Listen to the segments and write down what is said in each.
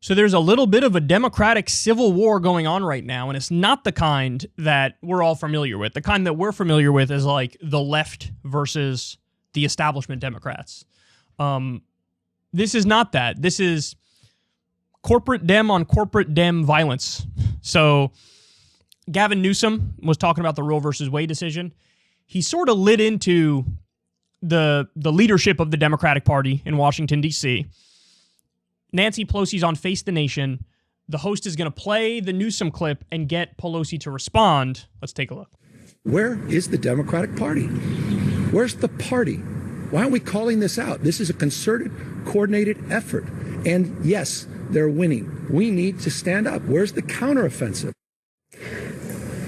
So there's a little bit of a Democratic civil war going on right now, and it's not the kind that we're all familiar with. The kind that we're familiar with is like the left versus the establishment Democrats. This is not that. This is corporate Dem on corporate Dem violence. So Gavin Newsom was talking about the Roe versus Wade decision. He sort of lit into the leadership of the Democratic Party in Washington, D.C. Nancy Pelosi's on Face the Nation. The host is going to play the Newsom clip and get Pelosi to respond. Let's take a look. Where is the Democratic Party? Where's the party? Why aren't we calling this out? This is a concerted, coordinated effort. And yes, they're winning. We need to stand up. Where's the counteroffensive?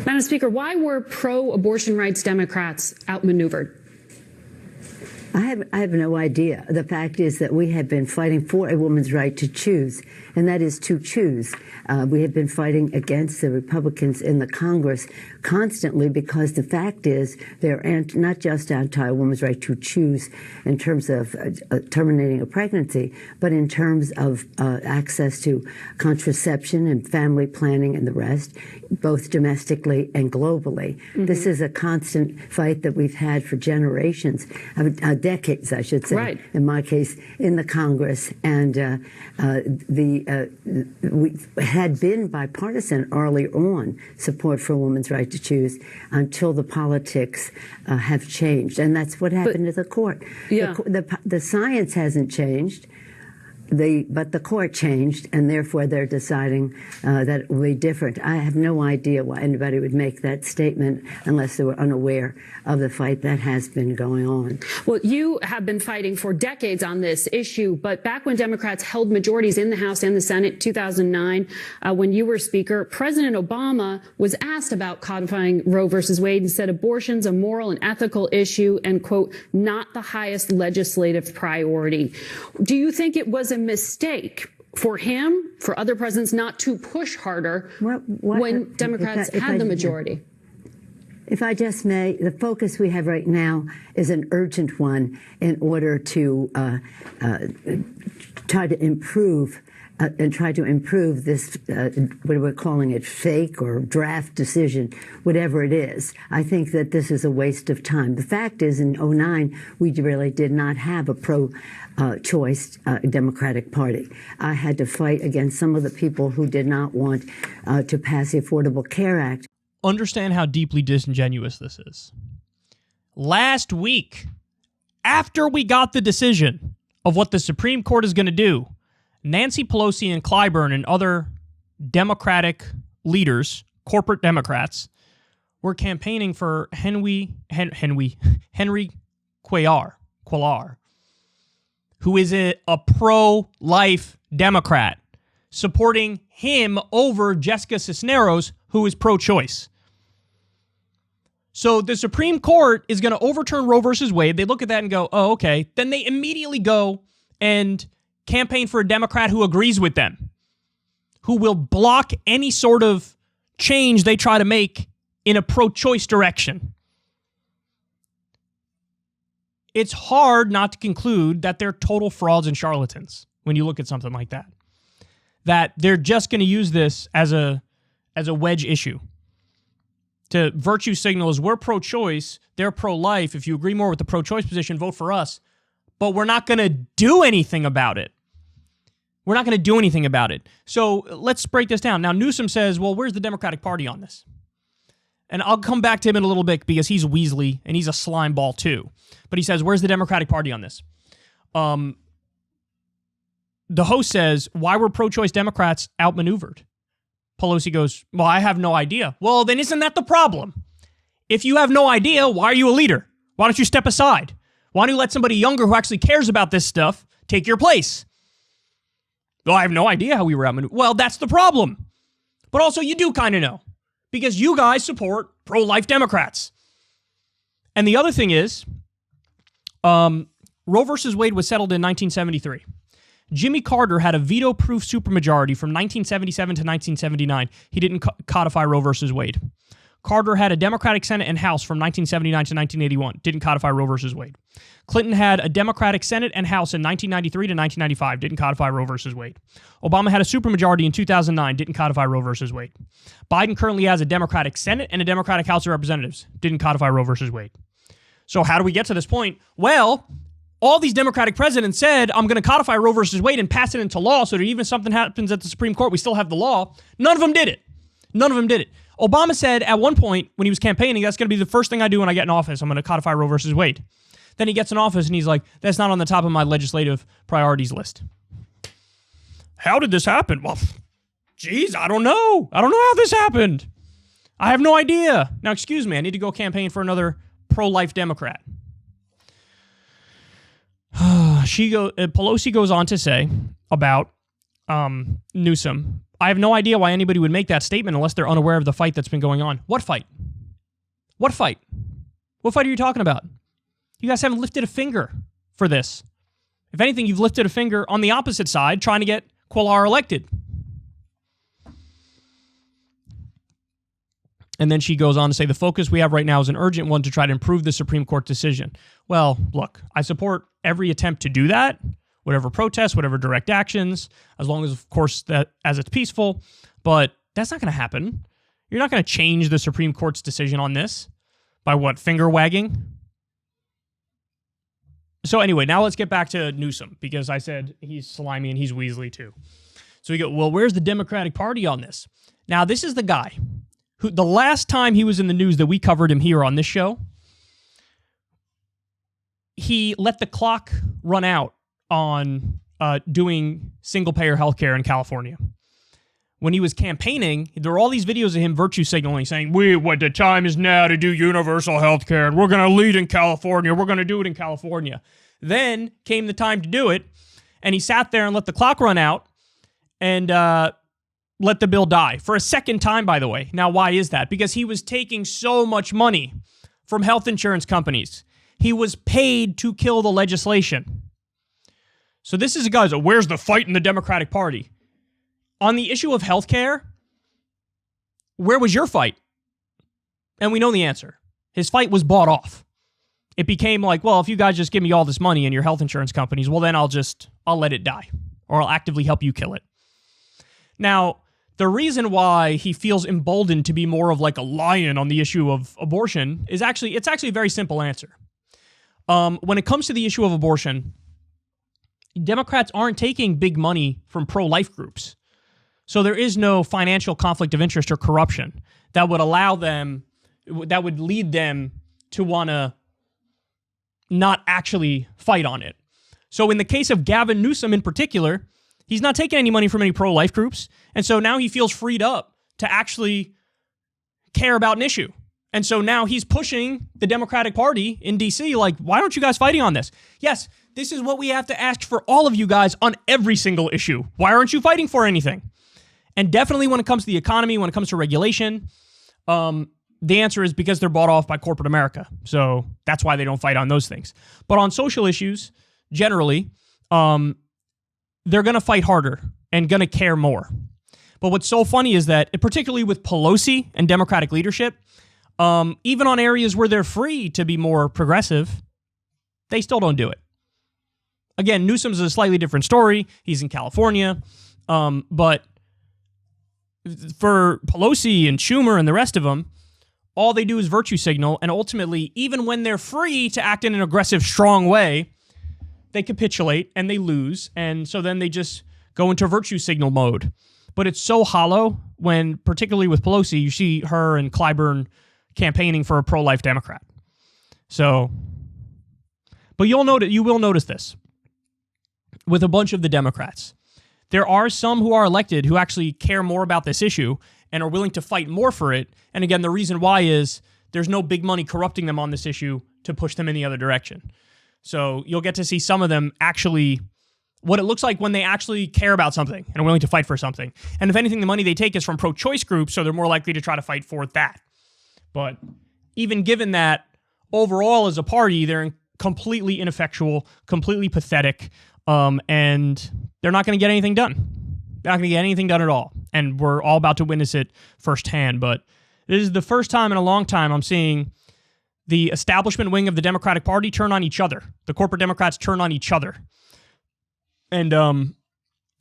Madam Speaker, why were pro-abortion rights Democrats outmaneuvered? I have no idea. The fact is that we have been fighting for a woman's right to choose, and that is to choose. We have been fighting against the Republicans in the Congress constantly because the fact is they're not just anti a woman's right to choose in terms of terminating a pregnancy, but in terms of access to contraception and family planning and the rest, both domestically and globally. Mm-hmm. This is a constant fight that we've had for generations, decades, I should say, right. In my case, in the Congress. And we had been bipartisan early on, support for a woman's right to choose, until the politics have changed. And that's what happened to the court. Yeah. The science hasn't changed. But the court changed, and therefore they're deciding that it will be different. I have no idea why anybody would make that statement unless they were unaware of the fight that has been going on. Well, you have been fighting for decades on this issue, but back when Democrats held majorities in the House and the Senate, 2009, when you were Speaker, President Obama was asked about codifying Roe versus Wade and said abortion's a moral and ethical issue and, quote, not the highest legislative priority. Do you think it was a mistake for him, for other presidents, not to push harder when Democrats had the majority? If I just may, the focus we have right now is an urgent one in order to try to improve this, what we're calling it, fake or draft decision, whatever it is. I think that this is a waste of time. The fact is, in 2009, we really did not have a pro-choice Democratic Party. I had to fight against some of the people who did not want to pass the Affordable Care Act. Understand how deeply disingenuous this is. Last week, after we got the decision of what the Supreme Court is going to do, Nancy Pelosi and Clyburn and other Democratic leaders, corporate Democrats, were campaigning for Henry Cuellar, who is a pro-life Democrat, supporting him over Jessica Cisneros, who is pro-choice. So the Supreme Court is going to overturn Roe versus Wade. They look at that and go, oh, okay. Then they immediately go and campaign for a Democrat who agrees with them, who will block any sort of change they try to make in a pro-choice direction. It's hard not to conclude that they're total frauds and charlatans when you look at something like that. That they're just going to use this as a wedge issue. To virtue signal is we're pro-choice, they're pro-life. If you agree more with the pro-choice position, vote for us. But we're not going to do anything about it. We're not going to do anything about it. So let's break this down. Now, Newsom says, well, where's the Democratic Party on this? And I'll come back to him in a little bit because he's Weasley and he's a slime ball too. But he says, where's the Democratic Party on this? The host says, why were pro-choice Democrats outmaneuvered? Pelosi goes, well, I have no idea. Well, then isn't that the problem? If you have no idea, why are you a leader? Why don't you step aside? Why don't you let somebody younger who actually cares about this stuff take your place? Well, I have no idea how we were outmaneuvered. Well, that's the problem. But also, you do kind of know. Because you guys support pro-life Democrats. And the other thing is, Roe versus Wade was settled in 1973. Jimmy Carter had a veto-proof supermajority from 1977 to 1979. He didn't codify Roe versus Wade. Carter had a Democratic Senate and House from 1979 to 1981. Didn't codify Roe versus Wade. Clinton had a Democratic Senate and House in 1993 to 1995. Didn't codify Roe versus Wade. Obama had a supermajority in 2009. Didn't codify Roe versus Wade. Biden currently has a Democratic Senate and a Democratic House of Representatives. Didn't codify Roe versus Wade. So how do we get to this point? Well, all these Democratic presidents said, I'm going to codify Roe versus Wade and pass it into law so that even if something happens at the Supreme Court, we still have the law. None of them did it. None of them did it. Obama said at one point when he was campaigning, that's going to be the first thing I do when I get in office. I'm going to codify Roe versus Wade. Then he gets in office and he's like, that's not on the top of my legislative priorities list. How did this happen? Well, geez, I don't know. I don't know how this happened. I have no idea. Now, excuse me, I need to go campaign for another pro-life Democrat. Pelosi goes on to say about Newsom, I have no idea why anybody would make that statement unless they're unaware of the fight that's been going on. What fight? What fight? What fight are you talking about? You guys haven't lifted a finger for this. If anything, you've lifted a finger on the opposite side trying to get Cuellar elected. And then she goes on to say, the focus we have right now is an urgent one to try to improve the Supreme Court decision. Well, look, I support every attempt to do that, whatever protests, whatever direct actions, as long as, of course, that as it's peaceful. But that's not going to happen. You're not going to change the Supreme Court's decision on this by what, finger wagging? So anyway, now let's get back to Newsom, because I said he's slimy and he's Weasley too. So we go, well, where's the Democratic Party on this? Now, this is the guy who, the last time he was in the news that we covered him here on this show, he let the clock run out on doing single-payer healthcare in California. When he was campaigning, there were all these videos of him virtue signaling, saying, what the time is now to do universal healthcare, and we're going to lead in California. We're going to do it in California. Then came the time to do it, and he sat there and let the clock run out and let the bill die. For a second time, by the way. Now, why is that? Because he was taking so much money from health insurance companies. He was paid to kill the legislation. So this is a guy, so where's the fight in the Democratic Party? On the issue of healthcare, where was your fight? And we know the answer. His fight was bought off. It became like, well, if you guys just give me all this money and your health insurance companies, well, then I'll let it die, or I'll actively help you kill it. Now, the reason why he feels emboldened to be more of like a lion on the issue of abortion is it's actually a very simple answer. When it comes to the issue of abortion, Democrats aren't taking big money from pro-life groups. So there is no financial conflict of interest or corruption that would lead them to want to not actually fight on it. So in the case of Gavin Newsom in particular, he's not taking any money from any pro-life groups. And so now he feels freed up to actually care about an issue. And so now he's pushing the Democratic Party in D.C. like, why aren't you guys fighting on this? Yes, this is what we have to ask for all of you guys on every single issue. Why aren't you fighting for anything? And definitely when it comes to the economy, when it comes to regulation, the answer is because they're bought off by corporate America. So that's why they don't fight on those things. But on social issues, generally, they're going to fight harder and going to care more. But what's so funny is that, particularly with Pelosi and Democratic leadership, even on areas where they're free to be more progressive, they still don't do it. Again, Newsom's a slightly different story. He's in California. But for Pelosi and Schumer and the rest of them, all they do is virtue signal. And ultimately, even when they're free to act in an aggressive, strong way, they capitulate and they lose. And so then they just go into virtue signal mode. But it's so hollow when, particularly with Pelosi, you see her and Clyburn campaigning for a pro-life Democrat. So, but you will notice this with a bunch of the Democrats. There are some who are elected who actually care more about this issue and are willing to fight more for it. And again, the reason why is there's no big money corrupting them on this issue to push them in the other direction. So you'll get to see some of them actually, what it looks like when they actually care about something and are willing to fight for something. And if anything, the money they take is from pro-choice groups, so they're more likely to try to fight for that. But even given that, overall as a party, they're completely ineffectual, completely pathetic, and they're not going to get anything done. They're not going to get anything done at all. And we're all about to witness it firsthand. But This is the first time in a long time I'm seeing the establishment wing of the Democratic Party turn on each other. The corporate Democrats turn on each other. And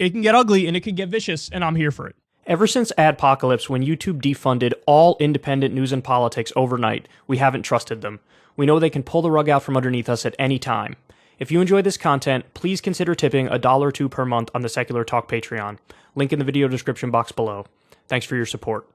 it can get ugly and it can get vicious, and I'm here for it. Ever since Adpocalypse, when YouTube defunded all independent news and politics overnight, we haven't trusted them. We know they can pull the rug out from underneath us at any time. If you enjoy this content, please consider tipping $1 or $2 per month on the Secular Talk Patreon. Link in the video description box below. Thanks for your support.